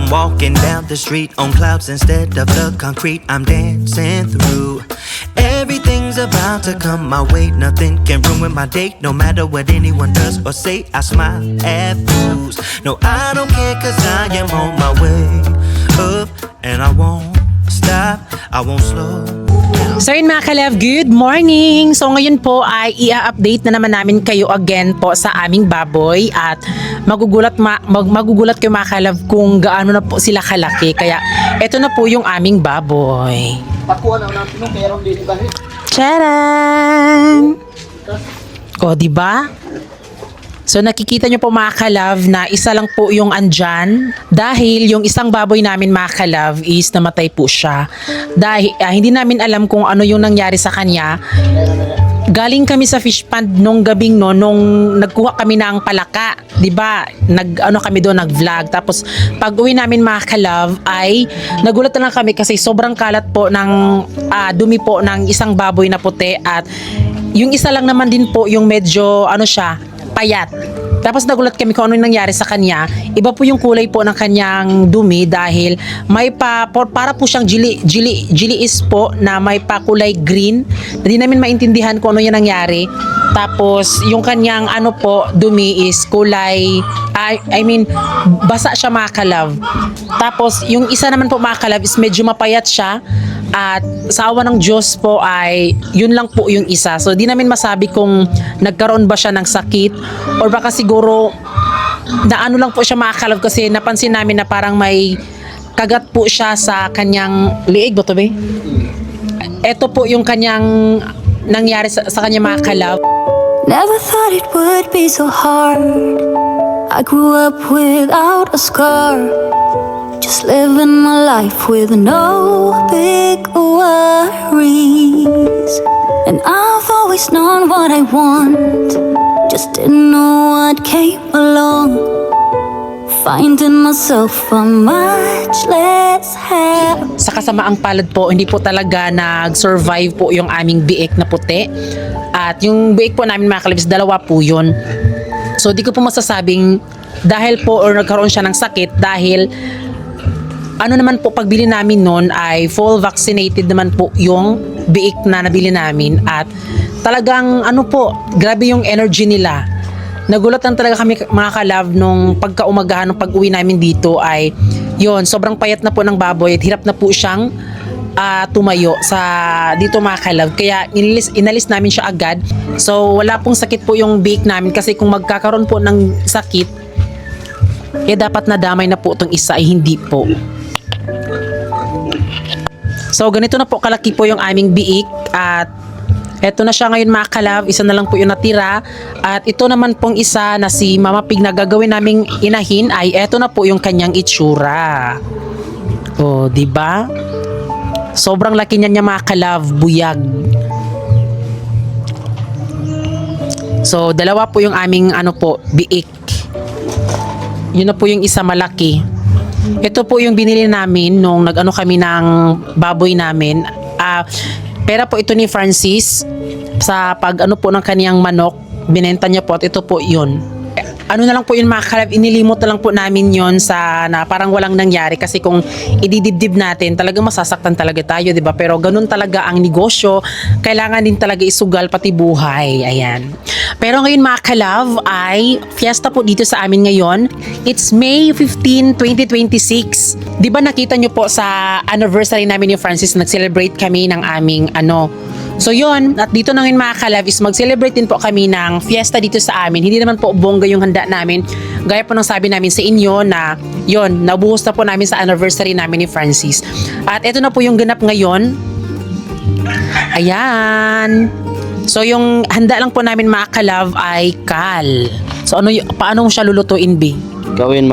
I'm walking down the street on clouds instead of the concrete I'm dancing through. Everything's about to come my way, nothing can ruin my day. No matter what anyone does or say, I smile at fools. No, I don't care cause I am on my way up. And I won't stop, I won't slow. So yun mga ka-love, good morning! So ngayon po ay i-update na naman namin kayo again po sa aming baboy at magugulat kayo mga ka-love kung gaano na po sila kalaki. Kaya eto na po yung aming baboy. Pakuha na natin nung meron dito kahit. Charan! O, diba? So nakikita nyo po mga ka-love na isa lang po yung andyan dahil yung isang baboy namin mga ka-love is namatay po siya. Dahil hindi namin alam kung ano yung nangyari sa kanya. Galing kami sa fish pond nung gabing nung nagkuha kami ng palaka, 'di ba? Kami doon nag-vlog. Tapos pag-uwi namin mga ka-love ay nagulat na lang kami kasi sobrang kalat po ng dumi po ng isang baboy na puti at yung isa lang naman din po yung medyo payat. Tapos nagulat kami kung ano yung nangyari sa kanya. Iba po yung kulay po ng kanyang dumi dahil may para po siyang jili is po na may pa kulay green. Hindi namin maintindihan kung ano yung nangyari. Tapos yung kanyang dumi is kulay basa siya mga ka-love. Tapos yung isa naman po mga ka-love is medyo mapayat siya. At sa awa ng Diyos po ay yun lang po yung isa. So di namin masabi kung nagkaroon ba siya ng sakit or baka siguro na lang po siya mga ka-love kasi napansin namin na parang may kagat po siya sa kanyang liig. Ba to ba? Ito po yung kanyang nangyari sa kanya mga ka-love. Never thought it would be so hard. I grew up without a scar, just living my life with no big worries. And I've always known what I want, just didn't know what came along. Finding myself a much less happy. Sa kasamaang palad po, hindi po talaga nag-survive po yung aming biik na puti. At yung biik po namin mga kalibs, dalawa po yun. So di ko po masasabing dahil po or nagkaroon siya ng sakit dahil naman po pagbili namin noon ay full vaccinated naman po yung biik na nabili namin at talagang grabe yung energy nila. Nagulat lang talaga kami mga ka-love nung pagkaumagahan ng pag-uwi namin dito ay sobrang payat na po ng baboy at hirap na po siyang tumayo sa dito mga ka-love. Kaya inalis namin siya agad. So wala pong sakit po yung biik namin kasi kung magkakaroon po ng sakit dapat nadamay na po itong isa ay hindi po. So ganito na po kalaki po yung aming biik at eto na siya ngayon mga ka-love, isa na lang po yung natira at ito naman pong isa na si Mama Pig na gagawin naming inahin ay eto na po yung kanyang itsura. O, diba? Sobrang laki niya mga ka-love, buyag. So dalawa po yung aming biik. Yun na po yung isa malaki. Ito po yung binili namin nung kami ng baboy namin. Pera po ito ni Francis sa pag po ng kaniyang manok. Binenta niya po at ito po yun. Na lang po yun mga ka-love, inilimot na lang po namin yun na parang walang nangyari kasi kung ididibdib natin talagang masasaktan talaga tayo, diba? Pero ganun talaga ang negosyo, kailangan din talaga isugal pati buhay, ayan. Pero ngayon mga ka-love ay fiesta po dito sa amin ngayon. It's May 15, 2026. Diba nakita nyo po sa anniversary namin ni Francis, nag-celebrate kami ng aming So yun, at dito na ngayon mga ka-love is mag-celebrate din po kami ng fiesta dito sa amin. Hindi naman po bongga yung handa namin. Gaya po ng sabi namin sa inyo na yun, nabuhos na po namin sa anniversary namin ni Francis. At ito na po yung ganap ngayon. Ayan. So yung handa lang po namin mga ka-love ay kal. So paano mo siya lulutuin, B? Gawin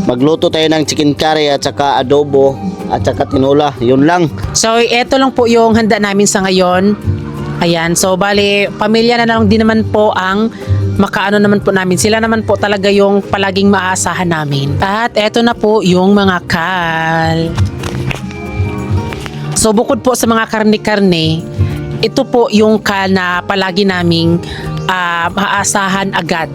magluto tayo ng chicken curry at saka adobo at saka tinola, yun lang. So eto lang po yung handa namin sa ngayon. Ayan, so bali pamilya na lang din naman po ang naman po namin. Sila naman po talaga yung palaging maaasahan namin. At eto na po yung mga kal. So bukod po sa mga karne-karne, ito po yung kal na palagi naming maaasahan agad.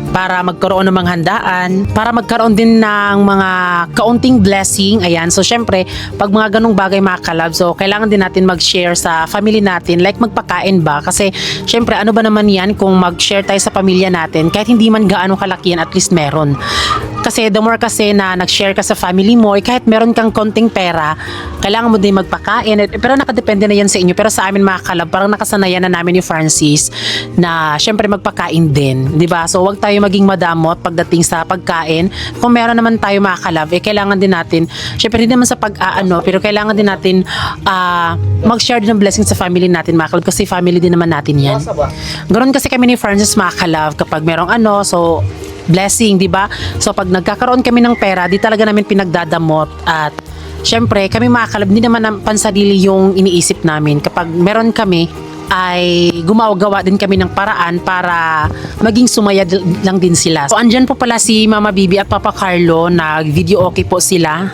para magkaroon ng mga handaan, para magkaroon din ng mga kaunting blessing. Ayan, so syempre, pag mga ganong bagay mga kalab, so kailangan din natin mag-share sa family natin, like magpakain ba? Kasi syempre, ano ba naman yan kung mag-share tayo sa pamilya natin, kahit hindi man gaano kalaki yan, at least meron. Kasi the more kasi na nag-share ka sa family mo, kahit meron kang konting pera, kailangan mo din magpakain. Pero nakadepende na yan sa inyo. Pero sa amin mga kalab, parang nakasanayan na namin ni Francis na syempre magpakain din, 'di ba? So wag tayo maging madamot pagdating sa pagkain. Kung meron naman tayo mga kalab, kailangan din natin, syempre hindi naman sa pag-aano, pero kailangan din natin mag-share din ng blessing sa family natin mga kalab, kasi family din naman natin yan. Ganoon kasi kami ni Francis mga kalab, kapag merong so blessing, di ba? So pag nagkakaroon kami ng pera, di talaga namin pinagdadamot. At syempre, kami mga kalab, hindi naman pansarili yung iniisip namin. Kapag meron kami, ay gumagawa din kami ng paraan para maging sumaya lang din sila. So andyan po pala si Mama Bibi at Papa Carlo, nag-video okay po sila.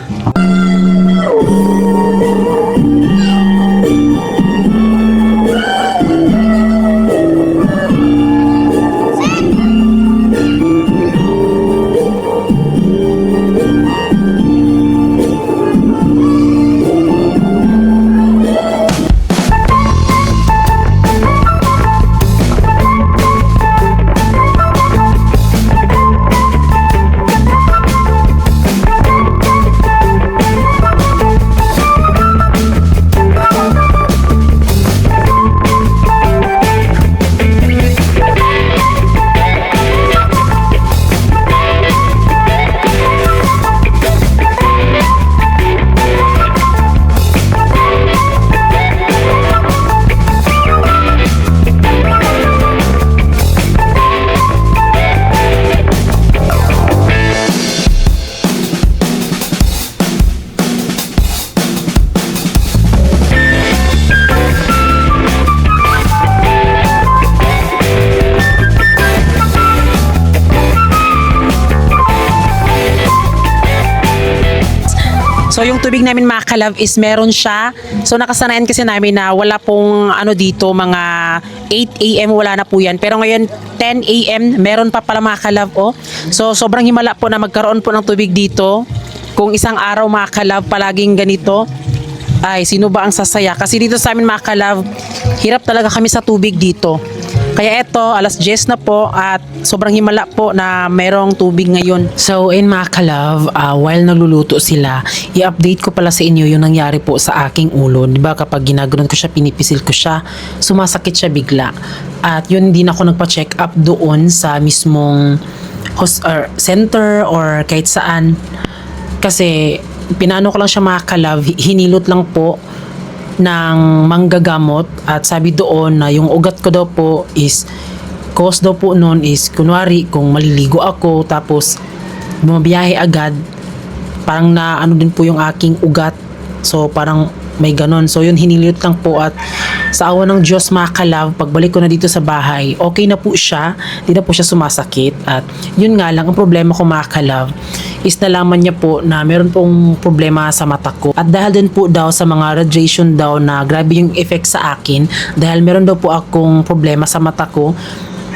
So yung tubig namin mga kalab is meron siya. So nakasanayan kasi namin na wala pong dito, mga 8 AM wala na po yan. Pero ngayon 10 AM meron pa pala mga kalab. So sobrang himala po na magkaroon po ng tubig dito. Kung isang araw mga kalab palaging ganito, ay sino ba ang sasaya? Kasi dito sa amin mga kalab, hirap talaga kami sa tubig dito. Kaya eto, alas 10 na po at sobrang himala po na merong tubig ngayon. So in mga kalab, while nagluluto sila, i-update ko pala sa inyo yung nangyari po sa aking ulo. Diba kapag ginaganon ko siya, pinipisil ko siya, sumasakit siya bigla. At yun, din ako nagpa-check up doon sa mismong center or kahit saan. Kasi pinano ko lang siya mga kalab, hinilot lang po ng manggagamot at sabi doon na yung ugat ko daw po is cause daw po noon is kunwari kung maliligo ako tapos bumabiyahe agad, parang na din po yung aking ugat, so parang may ganon. So yun, hiniliot lang po at sa awa ng Diyos mga kalab, pagbalik ko na dito sa bahay, okay na po siya, hindi na po siya sumasakit. At yun nga lang, ang problema ko mga kalab is nalaman niya po na meron pong problema sa mata ko. At dahil din po daw sa mga radiation daw na grabe yung effect sa akin, dahil meron daw po akong problema sa mata ko.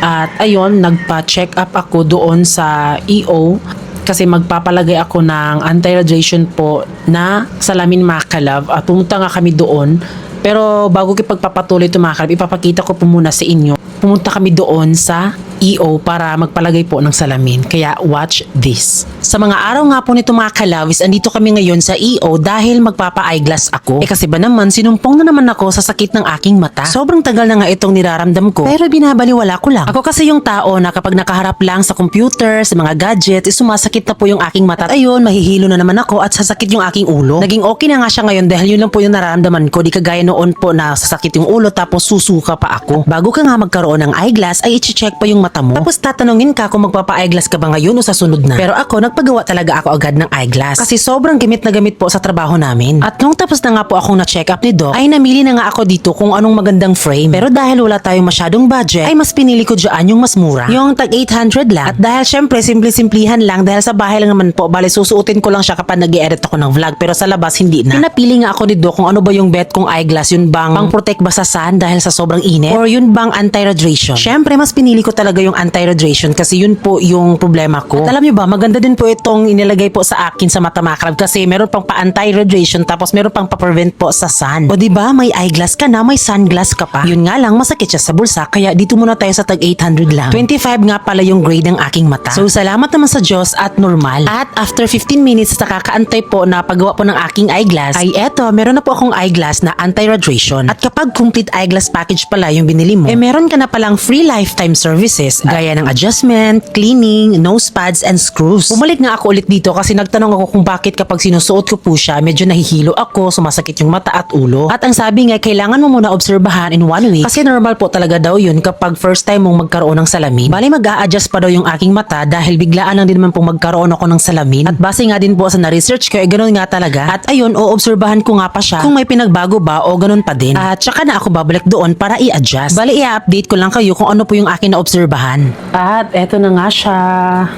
At ayun, nagpa-check up ako doon sa EO kasi magpapalagay ako ng anti-radiation po na salamin mga kalab at pumunta nga kami doon. Pero bago pagpapatuloy ito mga kalab, ipapakita ko po muna sa inyo. Pumunta kami doon sa EO para magpalagay po ng salamin. Kaya watch this. Sa mga araw nga po nito mga kalawis, andito kami ngayon sa EO dahil magpapa-eyeglass ako. Kasi ba naman, sinumpong na naman ako sa sakit ng aking mata. Sobrang tagal na nga itong niraramdam ko, pero binabaliwala ko lang. Ako kasi yung tao na kapag nakaharap lang sa computer, sa mga gadgets, sumasakit na po yung aking mata. At ayun, mahihilo na naman ako at sasakit yung aking ulo. Naging okay na nga siya ngayon dahil yun lang po yung nararamdaman ko. Di kagaya noon po na sasakit yung ulo tapos susuka pa ako. Bago ka nga magkaroon ng eyeglass, ay i-check pa yung mata mo. Tapos tatanungin ka kung magpapa-eyeglass ka ba ngayon o sa sunod na. Pero ako, nagpagawa talaga ako agad ng eyeglass. Kasi sobrang gamit na gamit po sa trabaho namin. At nung tapos na nga po akong na-check up ni Doc, ay namili na nga ako dito kung anong magandang frame. Pero dahil wala tayong masyadong budget, ay mas pinili ko dyan yung mas mura. Yung tag 800 lang. At dahil syempre, simple-simplihan lang dahil sa bahay lang naman po, bali susuotin ko lang siya kapag nag-i-edit ako ng vlog. Pero sa labas, hindi na. Pinapili nga ako ni Doc kung ano ba yung bet kong eyeglass. Yun bang pang-protect ba sa sun dahil sa sobrang init? Or yun bang anti-radiation? Syempre, mas pinili ko talaga talaga yung anti-radiation kasi yun po yung problema ko. At alam nyo ba, maganda din po itong inilagay po sa akin sa mata mga kalab kasi meron pang pa-anti-radiation tapos meron pang pa-prevent po sa sun. O diba, may eyeglass ka na, may sunglass ka pa. Yun nga lang, masakit siya sa bulsa kaya dito muna tayo sa tag 800 lang. 25 nga pala yung grade ng aking mata. So salamat naman sa Diyos at normal. At after 15 minutes sa kakaantay po na paggawa po ng aking eyeglass, ay eto, meron na po akong eyeglass na anti-radiation. At kapag complete eyeglass package pala yung binili mo, meron ka na palang free lifetime services gaya ng adjustment, cleaning, nose pads, and screws. Bumalik nga ako ulit dito kasi nagtanong ako kung bakit kapag sinusuot ko po siya, medyo nahihilo ako, sumasakit yung mata at ulo. At ang sabi nga, kailangan mo muna obserbahan in 1 week kasi normal po talaga daw yun kapag first time mong magkaroon ng salamin. Bali mag-a-adjust pa daw yung aking mata dahil biglaan lang din naman pong magkaroon ako ng salamin. At base nga din po sa na-research ko, ganoon nga talaga. At ayun, o-obserbahan ko nga pa siya kung may pinagbago ba o ganun pa din. At saka na ako babalik doon para i-adjust. Bali i-update ko lang kayo kung ano po yung akin na obserbahan. At eto na nga siya.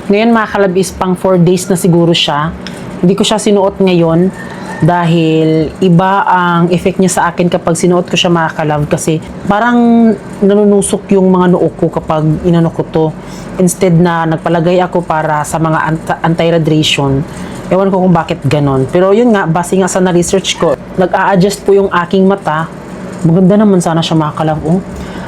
Ngayon mga kalab is pang 4 days na siguro siya. Hindi ko siya sinuot ngayon dahil iba ang effect niya sa akin kapag sinuot ko siya mga kalab kasi parang nanunusok yung mga noo ko kapag inano ko to. Instead na nagpalagay ako para sa mga anti-radiation. Ewan ko kung bakit ganon. Pero yun nga, base nga sa na-research ko, nag-a-adjust po yung aking mata. Maganda naman sana siya mga kalab. Oh.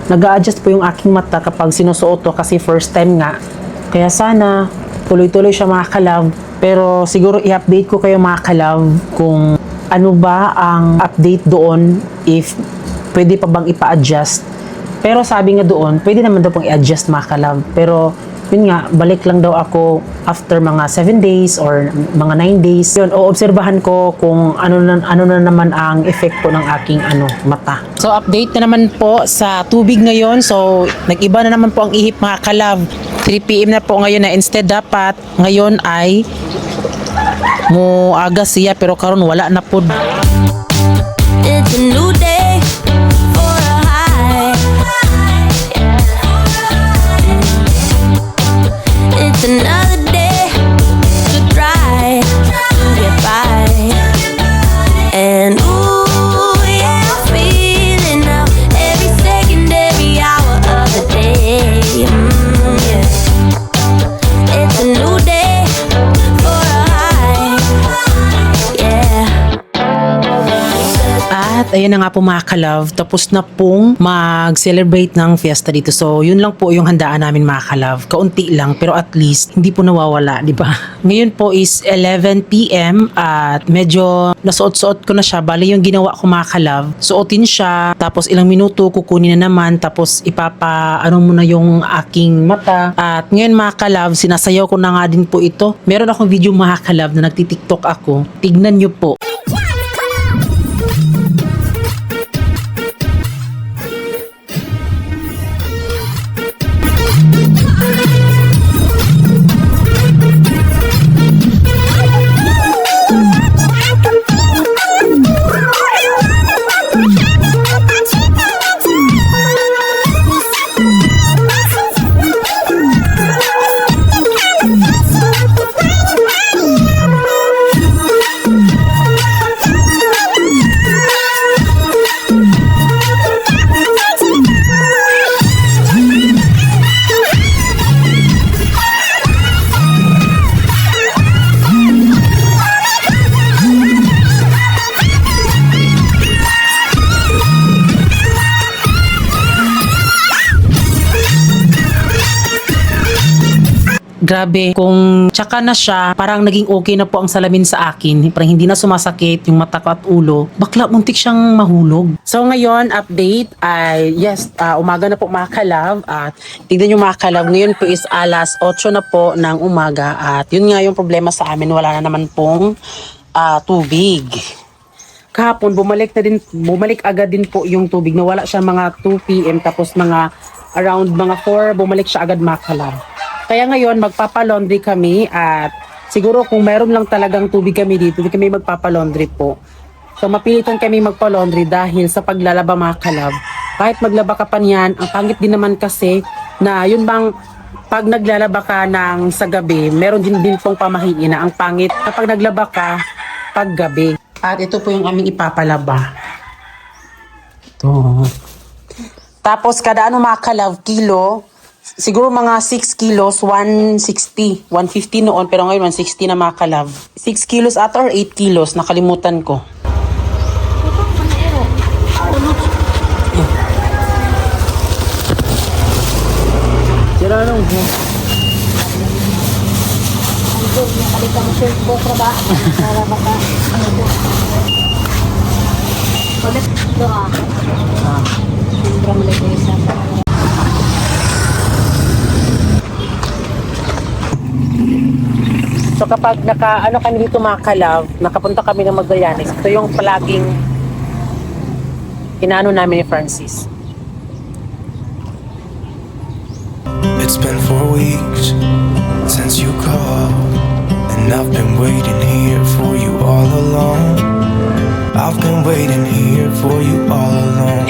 Nag-a-adjust po yung aking mata kapag sinusuot to kasi first time nga. Kaya sana tuloy-tuloy siya mga kalab. Pero siguro i-update ko kayo mga kalab kung ano ba ang update doon if pwede pa bang ipa-adjust. Pero sabi nga doon, pwede naman daw pong i-adjust mga kalab. Pero yun nga, balik lang daw ako after mga 7 days or mga 9 days. Yun, o-obserbahan ko kung ano na naman ang effect po ng aking mata. So update na naman po sa tubig ngayon. So nag-iba na naman po ang ihip mga kalab. 3 PM na po ngayon na instead dapat ngayon ay mo aga siya pero karon wala na po. It's a new day for a high. It's another day to try to get by. And ooh, yeah, I'm feeling now every second, every hour of the day. Yeah. It's a new day for a high. Yeah. At ayun na nga po mga kalove, tapos na pong mag-celebrate ng fiesta dito. So yun lang po yung handaan namin mga kalove. Kaunti lang pero at least hindi po nawawala, di ba? Ngayon po is 11 PM at medyo nasuot-suot ko na siya. Bali yung ginawa ko mga kalove, suotin siya tapos ilang minuto kukunin na naman tapos muna yung aking mata. At ngayon mga kalove, sinasayaw ko na nga din po ito. Meron akong video mga kalove na nagtitiktok ako. Tignan nyo po. Grabe, kung tsaka na siya, parang naging okay na po ang salamin sa akin. Parang hindi na sumasakit yung mata ko at ulo. Bakla, muntik siyang mahulog. So ngayon, update ay, yes, umaga na po mga kalab. At tignan yung mga kalab, ngayon po is alas 8 na po ng umaga. At yun nga yung problema sa amin, wala na naman pong tubig. Kahapon, bumalik agad din po yung tubig. Nawala siya mga 2 PM tapos mga around mga 4, bumalik siya agad mga kalab. Kaya ngayon, magpapalaundry kami at siguro kung meron lang talagang tubig kami dito, hindi kami magpapalaundry po. So mapilitan kami magpalaundry dahil sa paglalaba mga kalab. Kahit maglaba ka pa niyan, ang pangit din naman kasi na yun bang pag naglalaba ka ng sa gabi, meron din pong pamahiin na ang pangit kapag naglaba ka pag gabi. At ito po yung aming ipapalaba. Ito. Tapos kada mga kalab, kilo, Siguro mga 6 kilos, 160, 150 noon, pero ngayon 160 na mga kalab. 6 kilos ata or 8 kilos, nakalimutan ko. Sira lang. So kapag kami dito mga kalab, nakapunta kami ng Magallanes, ito yung palaging inaano namin ni Francis. It's been 4 weeks since you called, and I've been waiting here for you all along. I've been waiting here for you all along.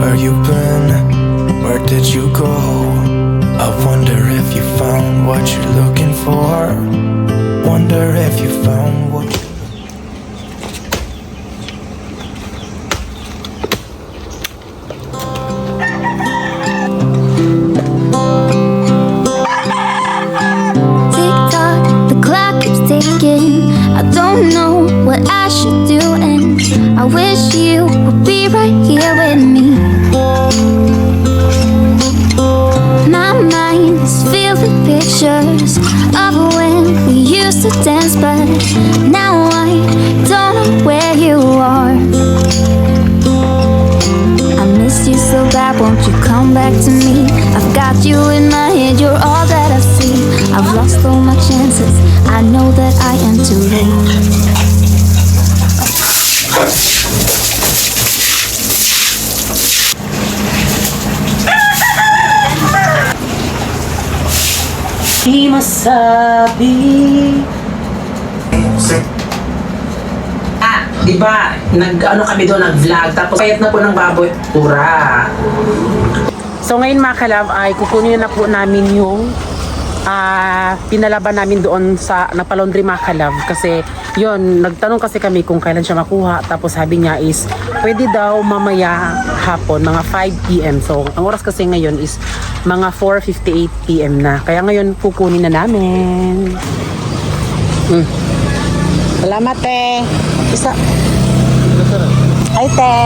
Where you been? Where did you go? I wonder if you found what you're looking for. Wonder if you found what you Tick-tock, the clock keeps ticking. I don't know what I should do, and I wish you would be right here with me. My mind is filled with pictures of when we used to dance, but now I don't know where you are. I miss you so bad, won't you come back to me? I've got you in my head, you're all that I see. I've lost all my chances, I know that I am too late. Di masabi. Di ba? Kami doon, nag-vlog. Tapos kayat na po ng baboy. Pura. So ngayon mga kalab ay kukunin na po namin yung pinalaban namin doon sa napalaundry mga kalab. Kasi yun, nagtanong kasi kami kung kailan siya makuha. Tapos sabi niya is pwede daw mamaya hapon, mga 5 p.m. So ang oras kasi ngayon is mga 4:58 p.m. na. Kaya ngayon kukunin na namin. Salamat te. Isa. Ay te.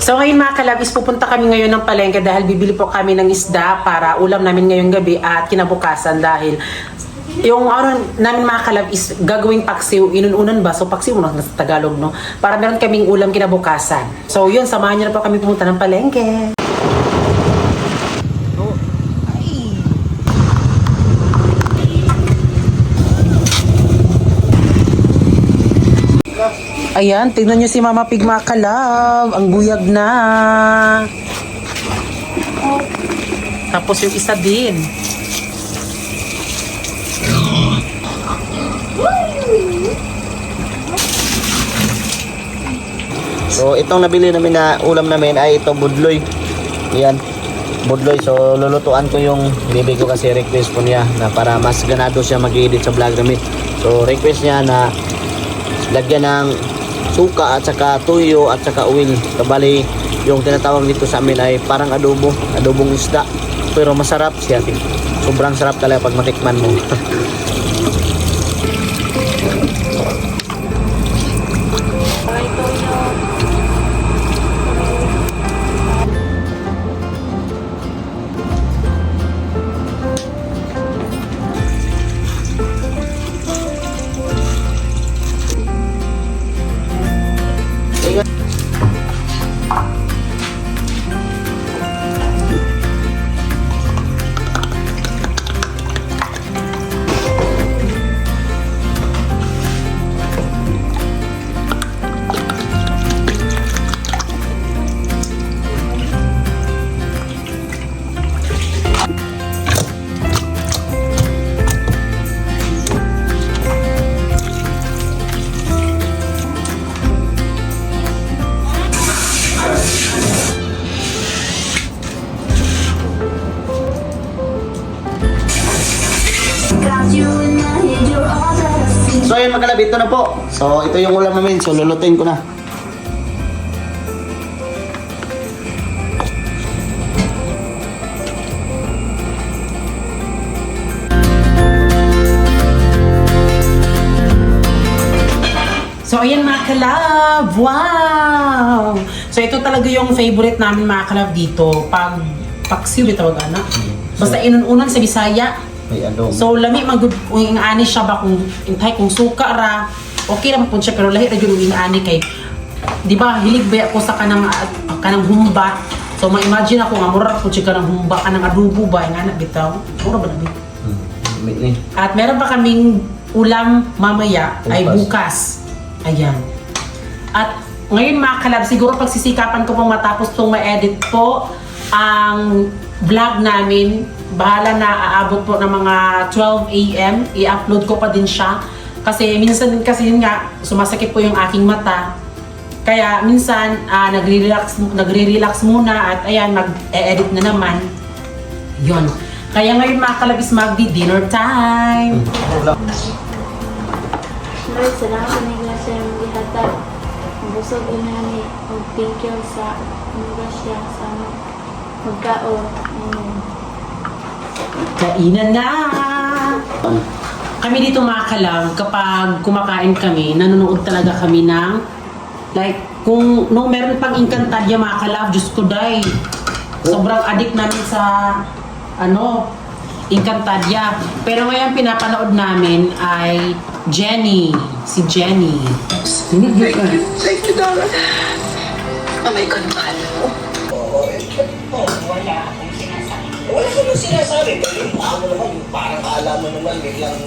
So ngayon mga kalabis, pupunta kami ngayon ng palengke dahil bibili po kami ng isda para ulam namin ngayong gabi at kinabukasan dahil yung namin mga kalab is gagawing paksiw, inununan ba? So paksiw na sa Tagalog, no? Para meron kaming ulam kinabukasan. So yun, samahan nyo na po kami pumunta ng palengke. Ayan, tignan nyo si Mama Pig mga kalab. Ang buyag na. Tapos yung isa din. So itong nabili namin na ulam namin ay itong budloy. Yan, budloy. So lulutuan ko yung bibi ko kasi request po niya na para mas ganado siya mag-edit sa vlog namin. So request niya na lagyan ng suka at saka tuyo at saka oil. Kabali yung tinatawag dito sa amin ay parang adobo, adobong isda. Pero masarap siya. Sobrang sarap talaga pag matikman mo. So ayun mga kalab, ito na po. So ito yung ulam namin. So lulutuin ko na. So, ayan mga kalab. Wow! So, ito talaga yung favorite namin mga kalab dito. Paksiw, itawag anak. Basta inununan sa Bisaya. May adong. So, lami magud kung ingani siya ba kung intay kung suka ra. Okay ra po siya pero lahi ra gyud yung ingani kay di ba hilig ba ako sa kanang humba. So, ma-imagine ako nga mura po siya kanang humba kanang adobo ba ingana bitaw. Mura ba namin? Ni. At meron pa kaming ulam mamaya ay bukas. Ayan. At ngayon mga kalab, siguro pagsisikapan ko pong matapos pong ma-edit po ang vlog namin. Bahala na aabot po ng mga 12 AM. I-upload ko pa din siya. Kasi minsan din kasi yun nga, sumasakit po yung aking mata. Kaya minsan nagre-relax muna at ayan, mag-edit na naman. Yun. Kaya ngayon mga kalab is magdi-dinner time. Lord, salamat sa mga grasya ng gihatag. Busog inani o thank you sa mga grasya sa magkaon. Amen. Kainan na! Kami dito mga kalab, kapag kumakain kami, nanonood talaga kami ng like, kung no meron pang Encantadia mga kalab, Diyos ko day. Sobrang addict namin sa Encantadia. Pero ngayon pinapanood namin ay Jenny. Si Jenny. Thank you, Dara. Oh my God, mahal mo. Wala ko nang sinasabi. Pero yung amo naman, yung parang alam mo naman, biglang